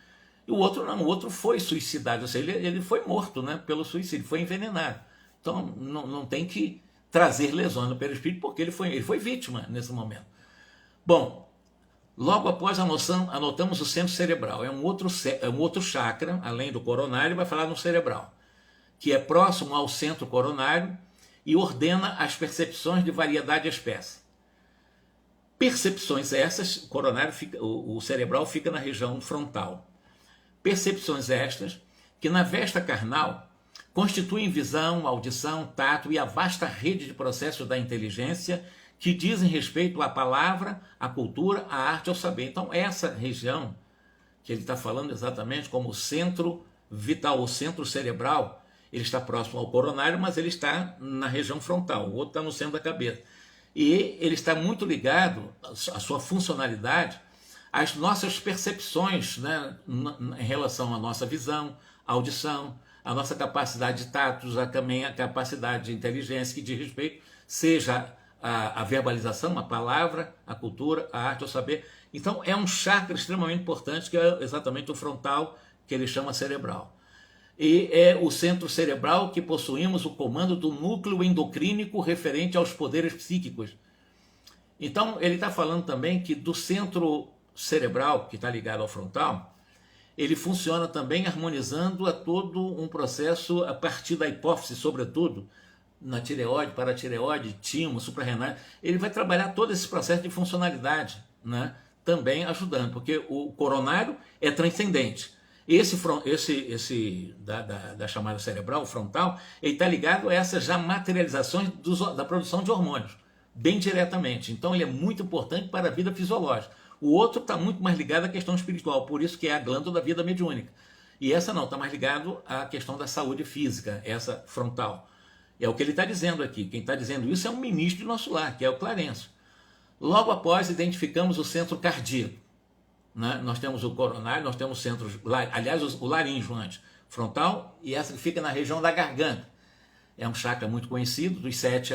E o outro não, o outro foi suicidado, ou seja, ele foi morto, né, pelo suicídio, foi envenenado. Então não tem que trazer lesões no perispírito, porque ele foi vítima nesse momento. Bom, logo após anotamos o centro cerebral. É um outro chakra, além do coronário, vai falar no cerebral, que é próximo ao centro coronário e ordena as percepções de variedade de espécie. Percepções essas, o cerebral fica na região frontal. Percepções estas que na vesta carnal constituem visão, audição, tato e a vasta rede de processos da inteligência que dizem respeito à palavra, à cultura, à arte, ao saber. Então, essa região que ele está falando exatamente como o centro vital, o centro cerebral, ele está próximo ao coronário, mas ele está na região frontal, o outro está no centro da cabeça. E ele está muito ligado, a sua funcionalidade, às nossas percepções, né, em relação à nossa visão, audição, a nossa capacidade de tato, também a capacidade de inteligência que diz respeito, seja a verbalização, a palavra, a cultura, a arte, o saber. Então é um chakra extremamente importante, que é exatamente o frontal, que ele chama cerebral. E é o centro cerebral que possuímos o comando do núcleo endocrínico referente aos poderes psíquicos. Então ele está falando também que do centro cerebral, que está ligado ao frontal, ele funciona também harmonizando a todo um processo a partir da hipófise, sobretudo, na tireoide, paratireoide, timo, suprarrenal. Ele vai trabalhar todo esse processo de funcionalidade, né? Também ajudando, porque o coronário é transcendente. Esse da chamada cerebral, o frontal, ele está ligado a essas já materializações da produção de hormônios, bem diretamente. Então ele é muito importante para a vida fisiológica. O outro está muito mais ligado à questão espiritual, por isso que é a glândula da vida mediúnica. E essa não, está mais ligado à questão da saúde física, essa frontal. É o que ele está dizendo aqui. Quem está dizendo isso é um ministro de nosso lar, que é o Clarencio. Logo após, identificamos o centro cardíaco. Né? Nós temos o coronário, nós temos centros, aliás, o laríngeo antes, frontal, e essa que fica na região da garganta. É um chakra muito conhecido, dos 7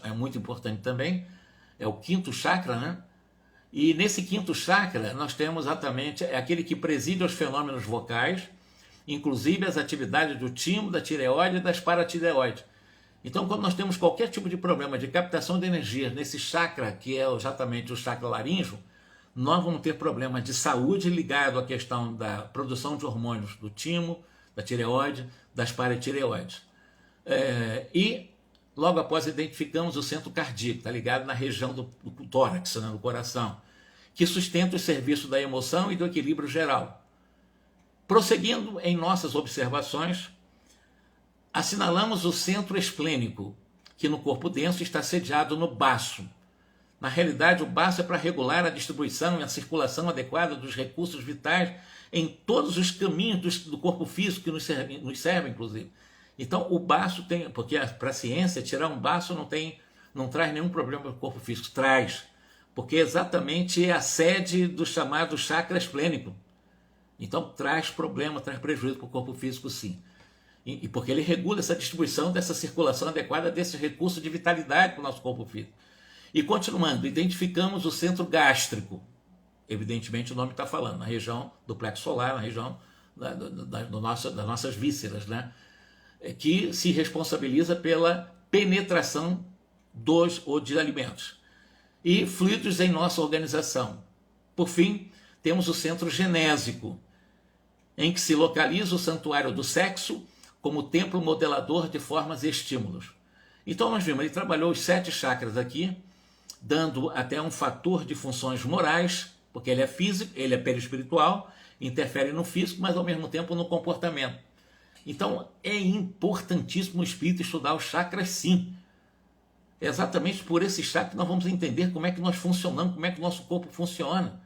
é muito importante também, é o quinto chakra, né? E nesse quinto chakra nós temos exatamente aquele que preside os fenômenos vocais, inclusive as atividades do timo, da tireoide e das paratireoides. Então, quando nós temos qualquer tipo de problema de captação de energia nesse chakra, que é exatamente o chakra laríngeo, nós vamos ter problemas de saúde ligado à questão da produção de hormônios do timo, da tireoide, das paratireoides. E logo após identificamos o centro cardíaco, está ligado na região do tórax, né, do coração, que sustenta o serviço da emoção e do equilíbrio geral. Prosseguindo em nossas observações, assinalamos o centro esplênico, que no corpo denso está sediado no baço, Na realidade, o baço é para regular a distribuição e a circulação adequada dos recursos vitais em todos os caminhos do corpo físico que nos serve, inclusive. Então, o baço tem, porque para a ciência, tirar um baço não traz nenhum problema para o corpo físico, traz, porque exatamente é a sede do chamado chakra esplênico. Então, traz problema, traz prejuízo para o corpo físico, sim. E porque ele regula essa distribuição dessa circulação adequada desses recursos de vitalidade para o nosso corpo físico. E continuando, identificamos o centro gástrico. Evidentemente o nome está falando, na região do plexo solar, na região das nossas vísceras, né? Que se responsabiliza pela penetração dos ou de alimentos e fluidos em nossa organização. Por fim, temos o centro genésico, em que se localiza o santuário do sexo como templo modelador de formas e estímulos. Então nós vimos, ele trabalhou os 7 chakras aqui, dando até um fator de funções morais, porque ele é físico, ele é perispiritual, interfere no físico, mas ao mesmo tempo no comportamento. Então é importantíssimo o espírito estudar os chakras, sim. É exatamente por esses chakras que nós vamos entender como é que nós funcionamos, como é que o nosso corpo funciona,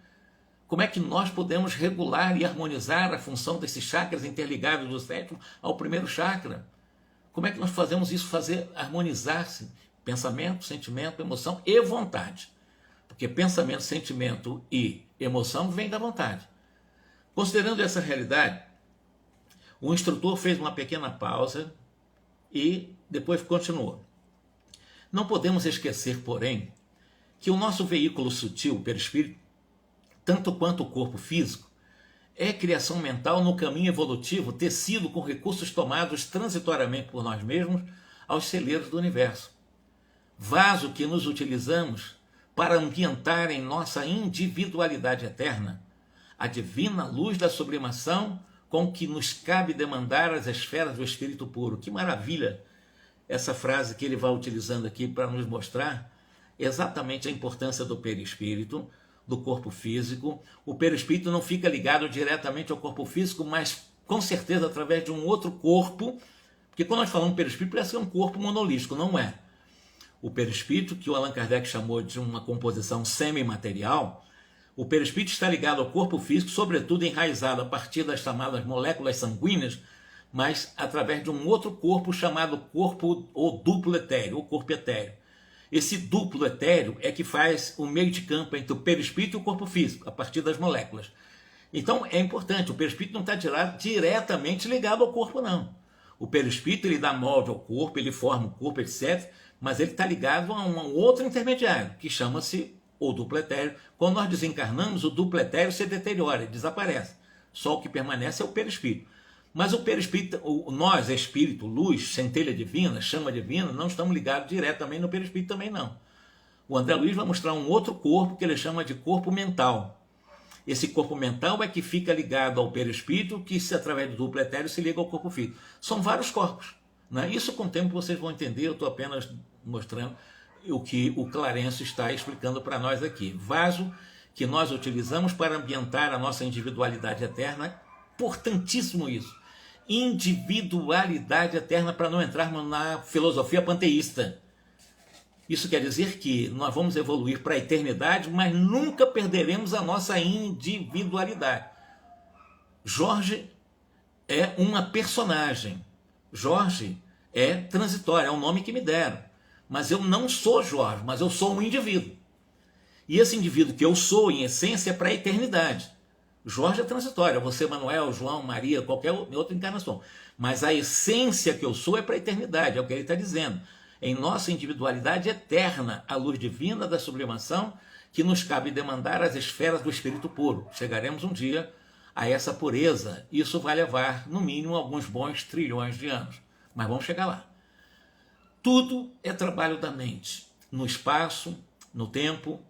como é que nós podemos regular e harmonizar a função desses chakras interligados do 7º ao 1º chakra. Como é que nós fazemos isso, harmonizar-se pensamento, sentimento, emoção e vontade. Porque pensamento, sentimento e emoção vêm da vontade. Considerando essa realidade, o instrutor fez uma pequena pausa e depois continuou. Não podemos esquecer, porém, que o nosso veículo sutil, o perispírito, tanto quanto o corpo físico, é criação mental no caminho evolutivo tecido com recursos tomados transitoriamente por nós mesmos aos celeiros do universo. Vaso que nos utilizamos para ambientar em nossa individualidade eterna a divina luz da sublimação com que nos cabe demandar as esferas do Espírito puro. Que maravilha essa frase que ele vai utilizando aqui para nos mostrar exatamente a importância do perispírito, do corpo físico. O perispírito não fica ligado diretamente ao corpo físico, mas com certeza através de um outro corpo, porque quando nós falamos perispírito parece que é um corpo monolítico, não é. O perispírito, que o Allan Kardec chamou de uma composição semimaterial, o perispírito está ligado ao corpo físico, sobretudo enraizado a partir das chamadas moléculas sanguíneas, mas através de um outro corpo chamado corpo ou duplo etéreo, ou corpo etéreo. Esse duplo etéreo é que faz o meio de campo entre o perispírito e o corpo físico, a partir das moléculas. Então é importante, o perispírito não está diretamente ligado ao corpo, não. O perispírito ele dá molde ao corpo, ele forma o corpo, etc., mas ele está ligado a um outro intermediário, que chama-se o duplo etéreo. Quando nós desencarnamos, o duplo etéreo se deteriora, ele desaparece. Só o que permanece é o perispírito. Mas o perispírito, nós, espírito, luz, centelha divina, chama divina, não estamos ligados diretamente no perispírito também não. O André Luiz vai mostrar um outro corpo que ele chama de corpo mental. Esse corpo mental é que fica ligado ao perispírito, que se através do duplo etéreo se liga ao corpo físico. São vários corpos, né? Isso com o tempo vocês vão entender, eu estou apenas mostrando o que o Clarencio está explicando para nós aqui. Vaso que nós utilizamos para ambientar a nossa individualidade eterna, importantíssimo isso. Individualidade eterna, para não entrarmos na filosofia panteísta. Isso quer dizer que nós vamos evoluir para a eternidade, mas nunca perderemos a nossa individualidade. Jorge é uma personagem. Jorge é transitório, é o nome que me deram. Mas eu não sou Jorge, mas eu sou um indivíduo. E esse indivíduo que eu sou, em essência, é para a eternidade. Jorge é transitório, você, Manuel, João, Maria, qualquer outra encarnação. Mas a essência que eu sou é para a eternidade, é o que ele está dizendo. Em nossa individualidade eterna, a luz divina da sublimação, que nos cabe demandar as esferas do Espírito puro. Chegaremos um dia a essa pureza. Isso vai levar, no mínimo, alguns bons trilhões de anos. Mas vamos chegar lá. Tudo é trabalho da mente, no espaço, no tempo,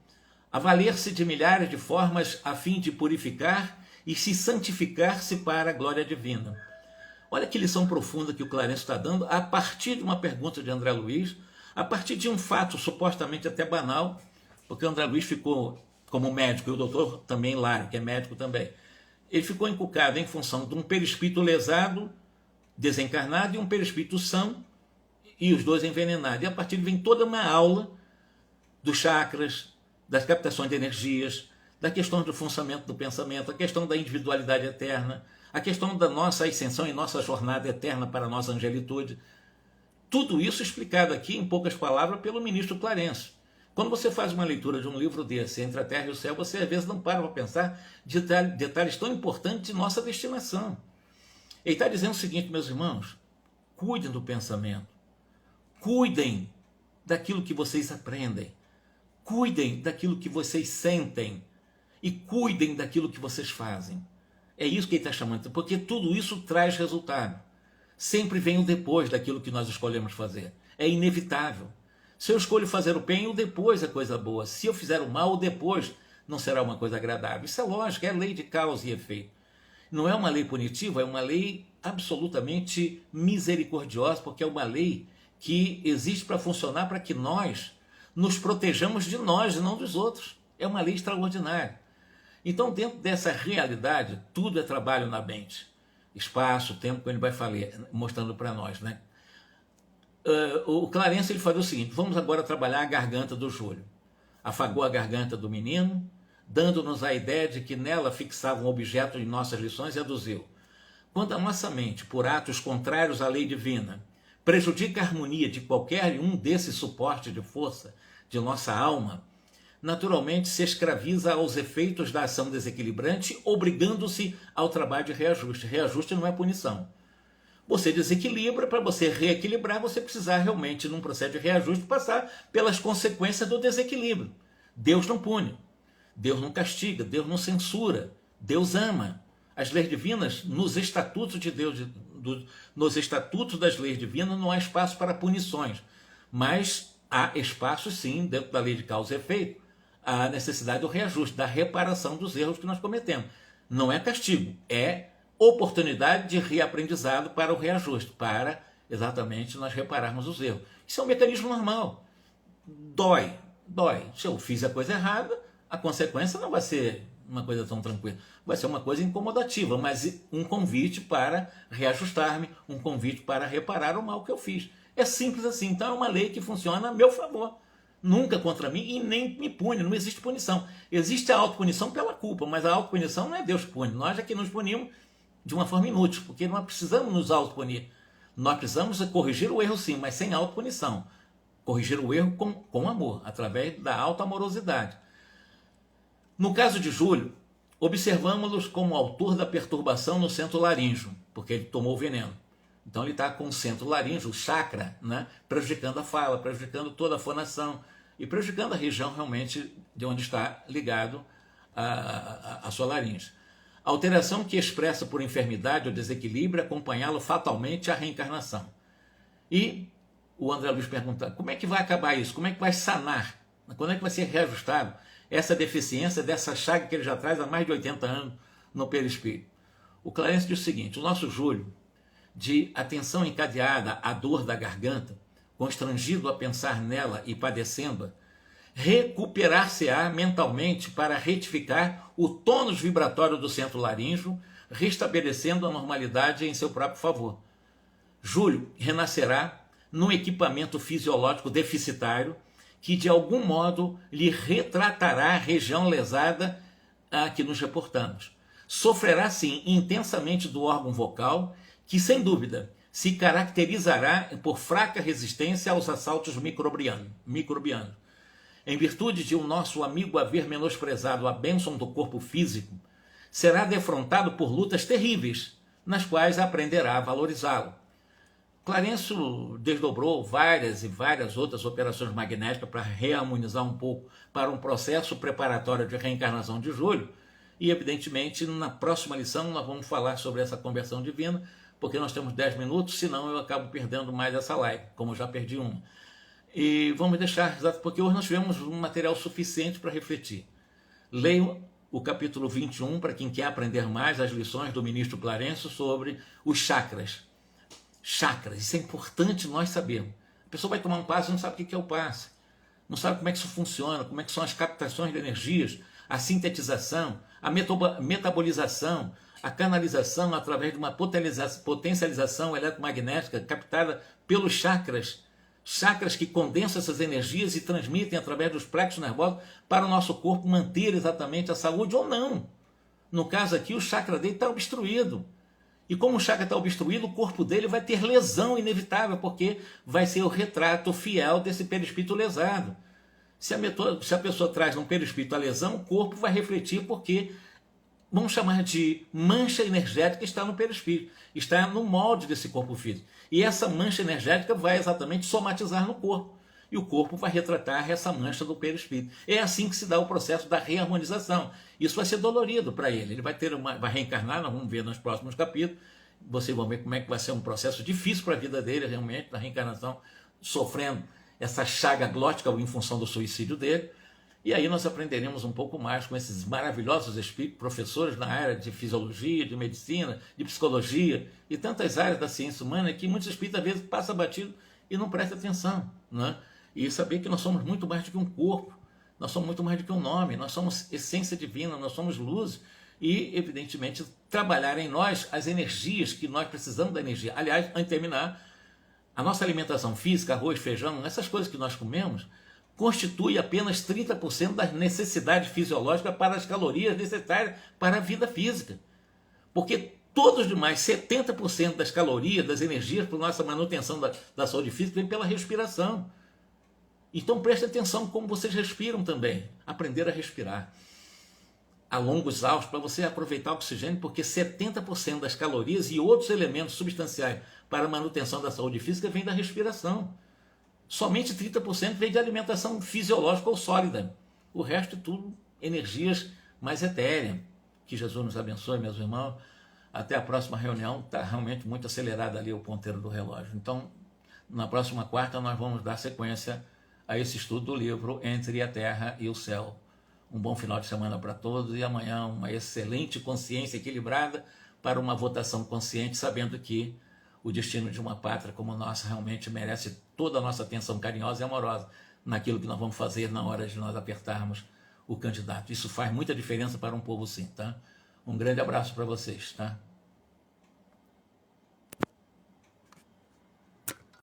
a valer-se de milhares de formas a fim de purificar e se santificar-se para a glória divina. Olha que lição profunda que o Clarencio está dando a partir de uma pergunta de André Luiz, a partir de um fato supostamente até banal, porque André Luiz ficou como médico, e o doutor também Lário, que é médico também, ele ficou encucado em função de um perispírito lesado, desencarnado, e um perispírito são, e os dois envenenados. E a partir vem toda uma aula dos chakras, das captações de energias, da questão do funcionamento do pensamento, a questão da individualidade eterna, a questão da nossa ascensão e nossa jornada eterna para a nossa angelitude. Tudo isso explicado aqui em poucas palavras pelo ministro Clarencio. Quando você faz uma leitura de um livro desse, Entre a Terra e o Céu, você às vezes não para pensar de detalhes tão importantes de nossa destinação. Ele está dizendo o seguinte, meus irmãos, cuidem do pensamento, cuidem daquilo que vocês aprendem, cuidem daquilo que vocês sentem e cuidem daquilo que vocês fazem. É isso que ele está chamando, porque tudo isso traz resultado. Sempre vem o depois daquilo que nós escolhemos fazer. É inevitável. Se eu escolho fazer o bem, o depois é coisa boa. Se eu fizer o mal, o depois não será uma coisa agradável. Isso é lógico, é lei de causa e efeito. Não é uma lei punitiva, é uma lei absolutamente misericordiosa, porque é uma lei que existe para funcionar para que nós nos protejamos de nós e não dos outros. É uma lei extraordinária. Então, dentro dessa realidade, tudo é trabalho na mente. Espaço, tempo, como ele vai falar, mostrando para nós, né? O Clarencio ele falou o seguinte: vamos agora trabalhar a garganta do Júlio. Afagou a garganta do menino, dando-nos a ideia de que nela fixava um objeto de nossas lições e aduziu: quando a nossa mente, por atos contrários à lei divina, prejudica a harmonia de qualquer um desses suportes de força de nossa alma, naturalmente se escraviza aos efeitos da ação desequilibrante, obrigando-se ao trabalho de reajuste. Reajuste não é punição. Você desequilibra, para você reequilibrar, você precisar realmente, num processo de reajuste, passar pelas consequências do desequilíbrio. Deus não pune, Deus não castiga, Deus não censura, Deus ama. As leis divinas, nos estatutos de Deus, nos estatutos das leis divinas, não há espaço para punições, mas há espaço sim, dentro da lei de causa e efeito, a necessidade do reajuste, da reparação dos erros que nós cometemos. Não é castigo, é oportunidade de reaprendizado para o reajuste, para exatamente nós repararmos os erros. Isso é um mecanismo normal. Dói. Se eu fiz a coisa errada, a consequência não vai ser uma coisa tão tranquila. Vai ser uma coisa incomodativa, mas um convite para reajustar-me, um convite para reparar o mal que eu fiz. É simples assim. Então é uma lei que funciona a meu favor. Nunca contra mim e nem me pune, não existe punição. Existe a autopunição pela culpa, mas a autopunição não é Deus que pune. Nós é que nos punimos de uma forma inútil, porque nós precisamos nos autopunir. Nós precisamos corrigir o erro sim, mas sem autopunição. Corrigir o erro com amor, através da autoamorosidade. No caso de Júlio, observamos-los como autor da perturbação no centro laríngeo, porque ele tomou o veneno. Então ele está com o centro laríngeo, o chakra, né, prejudicando a fala, prejudicando toda a fonação e prejudicando a região realmente de onde está ligado a sua laringe. A alteração que expressa por enfermidade ou desequilíbrio acompanhá-lo fatalmente à reencarnação. E o André Luiz pergunta, como é que vai acabar isso? Como é que vai sanar? Quando é que vai ser reajustado essa deficiência dessa chaga que ele já traz há mais de 80 anos no perispírito? O Clarencio diz o seguinte, o nosso Júlio, de atenção encadeada à dor da garganta, constrangido a pensar nela e padecendo-a, recuperar-se-á mentalmente para retificar o tônus vibratório do centro laríngeo, restabelecendo a normalidade em seu próprio favor. Júlio renascerá num equipamento fisiológico deficitário que de algum modo lhe retratará a região lesada a que nos reportamos. Sofrerá sim intensamente do órgão vocal, que sem dúvida se caracterizará por fraca resistência aos assaltos microbianos. Em virtude de o nosso amigo haver menosprezado a bênção do corpo físico, será defrontado por lutas terríveis, nas quais aprenderá a valorizá-lo. Clarencio desdobrou várias e várias outras operações magnéticas para reharmonizar um pouco para um processo preparatório de reencarnação de Júlio, e evidentemente na próxima lição nós vamos falar sobre essa conversão divina, porque nós temos 10 minutos, senão eu acabo perdendo mais essa live, como eu já perdi uma. E vamos deixar, porque hoje nós tivemos um material suficiente para refletir. Leiam o capítulo 21, para quem quer aprender mais as lições do ministro Clarencio sobre os chakras. Chakras, isso é importante nós sabermos. A pessoa vai tomar um passe e não sabe o que é o passe. Não sabe como é que isso funciona, como é que são as captações de energias, a sintetização, a metabolização, a canalização através de uma potencialização eletromagnética captada pelos chakras Chakras que condensam essas energias e transmitem através dos plexos nervosos para o nosso corpo manter exatamente a saúde ou não. No caso aqui, o chakra dele está obstruído. E como o chakra está obstruído, o corpo dele vai ter lesão inevitável, porque vai ser o retrato fiel desse perispírito lesado. Se a pessoa traz um perispírito a lesão, o corpo vai refletir, porque vamos chamar de mancha energética, está no perispírito, está no molde desse corpo físico. E essa mancha energética vai exatamente somatizar no corpo. E o corpo vai retratar essa mancha do perispírito. É assim que se dá o processo da reharmonização. Isso vai ser dolorido para ele. Ele vai reencarnar, nós vamos ver nos próximos capítulos. Vocês vão ver como é que vai ser um processo difícil para a vida dele, realmente, da reencarnação, sofrendo essa chaga glótica em função do suicídio dele. E aí nós aprenderemos um pouco mais com esses maravilhosos espíritos, professores na área de fisiologia, de medicina, de psicologia e tantas áreas da ciência humana que muitos espíritos às vezes passam batido e não prestam atenção, né? E saber que nós somos muito mais do que um corpo, nós somos muito mais do que um nome, nós somos essência divina, nós somos luz e, evidentemente, trabalhar em nós as energias que nós precisamos da energia. Aliás, antes de terminar, a nossa alimentação física, arroz, feijão, essas coisas que nós comemos, constitui apenas 30% das necessidades fisiológicas para as calorias necessárias para a vida física. Porque todos os demais, 70% das calorias, das energias para a nossa manutenção da saúde física vem pela respiração. Então preste atenção como vocês respiram também. Aprender a respirar a longos alvos para você aproveitar o oxigênio, porque 70% das calorias e outros elementos substanciais para a manutenção da saúde física vem da respiração. Somente 30% vem de alimentação fisiológica ou sólida. O resto é tudo energias mais etéreas. Que Jesus nos abençoe, meus irmãos. Até a próxima reunião. Está realmente muito acelerado ali o ponteiro do relógio. Então, na próxima quarta, nós vamos dar sequência a esse estudo do livro Entre a Terra e o Céu. Um bom final de semana para todos e amanhã uma excelente consciência equilibrada para uma votação consciente, sabendo que o destino de uma pátria como a nossa realmente merece toda a nossa atenção carinhosa e amorosa naquilo que nós vamos fazer na hora de nós apertarmos o candidato. Isso faz muita diferença para um povo sim, tá? Um grande abraço para vocês, tá?